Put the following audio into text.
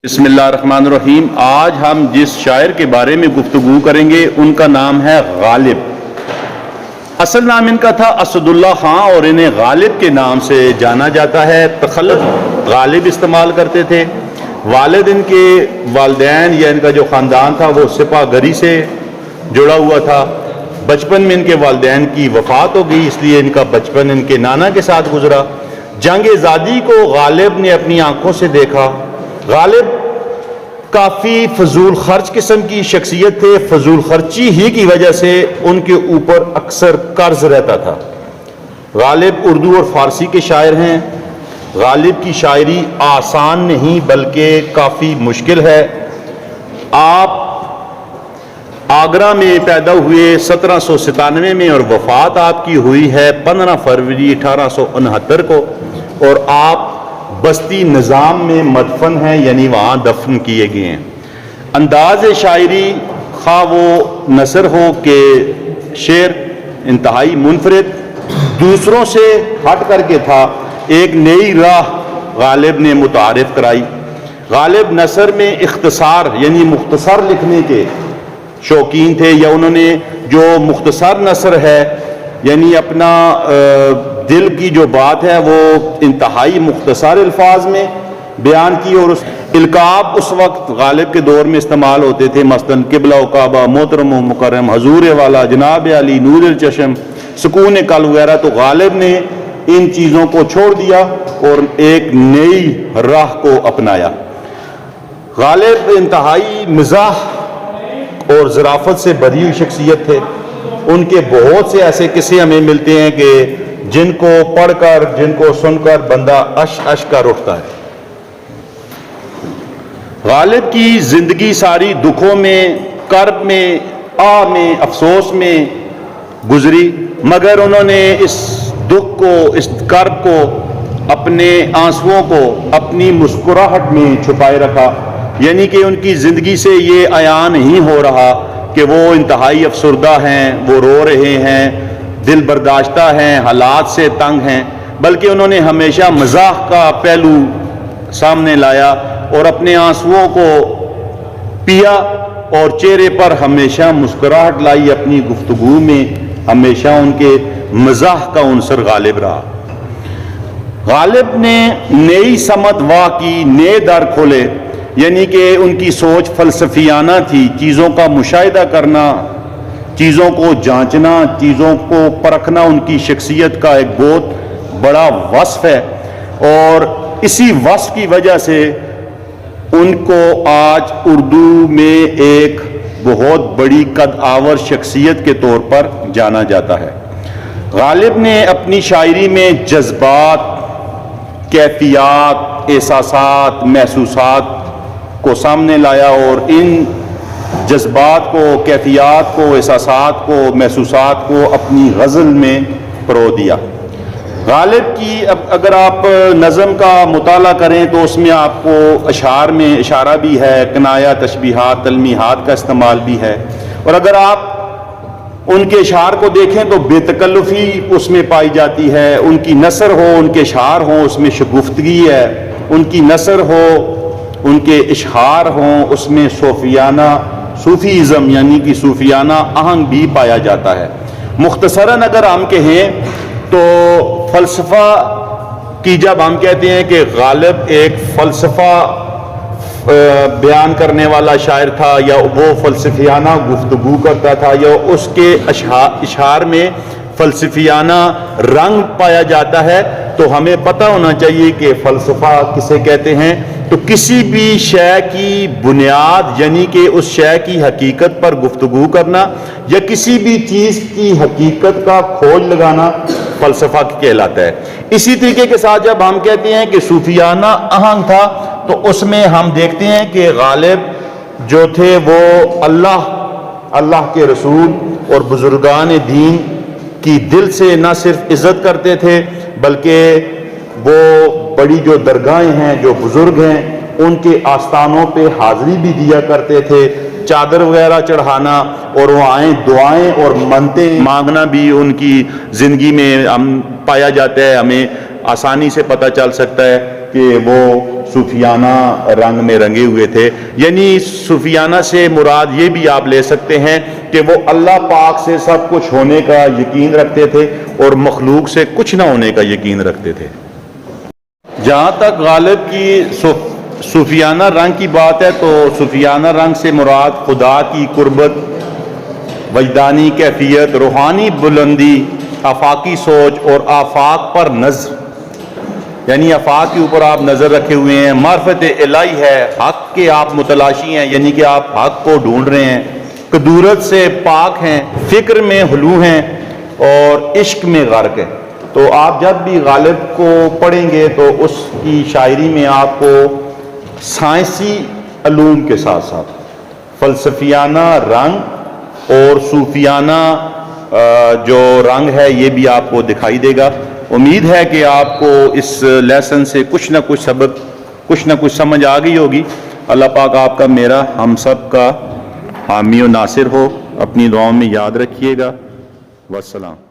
بسم اللہ الرحمن الرحیم۔ آج ہم جس شاعر کے بارے میں گفتگو کریں گے ان کا نام ہے غالب۔ اصل نام ان کا تھا اسد اللہ خان اور انہیں غالب کے نام سے جانا جاتا ہے۔ تخلص غالب استعمال کرتے تھے۔ والد ان کے والدین یا ان کا جو خاندان تھا وہ سپاہ گری سے جڑا ہوا تھا۔ بچپن میں ان کے والدین کی وفات ہو گئی، اس لیے ان کا بچپن ان کے نانا کے ساتھ گزرا۔ جنگ آزادی کو غالب نے اپنی آنکھوں سے دیکھا۔ غالب کافی فضول خرچ قسم کی شخصیت تھے۔ فضول خرچی ہی کی وجہ سے ان کے اوپر اکثر قرض رہتا تھا۔ غالب اردو اور فارسی کے شاعر ہیں۔ غالب کی شاعری آسان نہیں بلکہ کافی مشکل ہے۔ آپ آگرہ میں پیدا ہوئے 1797 میں اور وفات آپ کی ہوئی ہے 15 فروری 1869 کو، اور آپ بستی نظام میں مدفن ہیں، یعنی وہاں دفن کیے گئے ہیں۔ انداز شاعری خواہ وہ نثر ہو کہ شعر انتہائی منفرد، دوسروں سے ہٹ کر کے تھا۔ ایک نئی راہ غالب نے متعارف کرائی۔ غالب نثر میں اختصار یعنی مختصر لکھنے کے شوقین تھے، یا انہوں نے جو مختصر نثر ہے یعنی اپنا دل کی جو بات ہے وہ انتہائی مختصر الفاظ میں بیان کی، اور اس القاب اس وقت غالب کے دور میں استعمال ہوتے تھے، مثلاً قبلہ و کعبہ، محترم و مکرم، حضور والا، جناب علی، نور الچشم، سکون قلب وغیرہ۔ تو غالب نے ان چیزوں کو چھوڑ دیا اور ایک نئی راہ کو اپنایا۔ غالب انتہائی مزاح اور ظرافت سے بھری ہوئی شخصیت تھے۔ ان کے بہت سے ایسے قصے ہمیں ملتے ہیں کہ جن کو پڑھ کر، جن کو سن کر بندہ اش اش کر اٹھتا ہے۔ غالب کی زندگی ساری دکھوں میں، کرب میں، آہ میں، افسوس میں گزری، مگر انہوں نے اس دکھ کو، اس کرب کو، اپنے آنسوؤں کو اپنی مسکراہٹ میں چھپائے رکھا۔ یعنی کہ ان کی زندگی سے یہ عیاں نہیں ہو رہا کہ وہ انتہائی افسردہ ہیں، وہ رو رہے ہیں، دل برداشتہ ہیں، حالات سے تنگ ہیں، بلکہ انہوں نے ہمیشہ مزاح کا پہلو سامنے لایا اور اپنے آنسوؤں کو پیا اور چہرے پر ہمیشہ مسکراہٹ لائی۔ اپنی گفتگو میں ہمیشہ ان کے مزاح کا عنصر غالب رہا۔ غالب نے نئی سمت واہ کی، نئے در کھولے، یعنی کہ ان کی سوچ فلسفیانہ تھی۔ چیزوں کا مشاہدہ کرنا، چیزوں کو جانچنا، چیزوں کو پرکھنا ان کی شخصیت کا ایک بہت بڑا وصف ہے، اور اسی وصف کی وجہ سے ان کو آج اردو میں ایک بہت بڑی قد آور شخصیت کے طور پر جانا جاتا ہے۔ غالب نے اپنی شاعری میں جذبات، کیفیات، احساسات، محسوسات کو سامنے لایا، اور ان جذبات کو، کیفیات کو، احساسات کو، محسوسات کو اپنی غزل میں پرو دیا۔ غالب کی اگر آپ نظم کا مطالعہ کریں تو اس میں آپ کو اشعار میں اشارہ بھی ہے، کنایہ، تشبیہات، تلمیحات کا استعمال بھی ہے، اور اگر آپ ان کے اشعار کو دیکھیں تو بے تکلفی اس میں پائی جاتی ہے۔ ان کی نثر ہو، ان کے اشعار ہوں، اس میں شگفتگی ہے۔ ان کی نثر ہو، ان کے اشعار ہوں، اس میں صوفیانہ، صوفیزم یعنی کہ صوفیانہ آہنگ بھی پایا جاتا ہے۔ مختصراً اگر ہم کہیں تو فلسفہ کی جب ہم کہتے ہیں کہ غالب ایک فلسفہ بیان کرنے والا شاعر تھا، یا وہ فلسفیانہ گفتگو کرتا تھا، یا اس کے اشعار میں فلسفیانہ رنگ پایا جاتا ہے، تو ہمیں پتہ ہونا چاہیے کہ فلسفہ کسے کہتے ہیں۔ تو کسی بھی شے کی بنیاد یعنی کہ اس شے کی حقیقت پر گفتگو کرنا، یا کسی بھی چیز کی حقیقت کا کھوج لگانا فلسفہ کہلاتا ہے۔ اسی طریقے کے ساتھ جب ہم کہتے ہیں کہ صوفیانہ آہنگ تھا، تو اس میں ہم دیکھتے ہیں کہ غالب جو تھے وہ اللہ کے رسول اور بزرگان دین کی دل سے نہ صرف عزت کرتے تھے، بلکہ وہ بڑی جو درگاہیں ہیں، جو بزرگ ہیں، ان کے آستانوں پہ حاضری بھی دیا کرتے تھے۔ چادر وغیرہ چڑھانا اور وہاں دعائیں اور منتیں مانگنا بھی ان کی زندگی میں ہم پایا جاتا ہے، ہمیں آسانی سے پتہ چل سکتا ہے۔ کہ وہ صوفیانہ رنگ میں رنگے ہوئے تھے. یعنی صوفیانہ سے مراد یہ بھی آپ لے سکتے ہیں کہ وہ اللہ پاک سے سب کچھ ہونے کا یقین رکھتے تھے اور مخلوق سے کچھ نہ ہونے کا یقین رکھتے تھے. جہاں تک غالب کی صوفیانہ رنگ کی بات ہے تو صوفیانہ رنگ سے مراد خدا کی قربت، وجدانی کیفیت، روحانی بلندی، آفاقی سوچ اور آفاق پر نظر. یعنی آفاق کے اوپر آپ نظر رکھے ہوئے ہیں. معرفت الہی ہے، حق کے آپ متلاشی ہیں، یعنی کہ آپ حق کو ڈھونڈ رہے ہیں. قدورت سے پاک ہیں، فکر میں ہلو ہیں اور عشق میں غرق ہیں. تو آپ جب بھی غالب کو پڑھیں گے تو اس کی شاعری میں آپ کو سائنسی علوم کے ساتھ ساتھ فلسفیانہ رنگ اور صوفیانہ جو رنگ ہے یہ بھی آپ کو دکھائی دے گا. امید ہے کہ آپ کو اس لیسن سے کچھ نہ کچھ سبق، کچھ نہ کچھ سمجھ آ گئی ہوگی. اللہ پاک آپ کا، میرا، ہم سب کا حامی و ناصر ہو. اپنی دعاؤں میں یاد رکھیے گا. والسلام.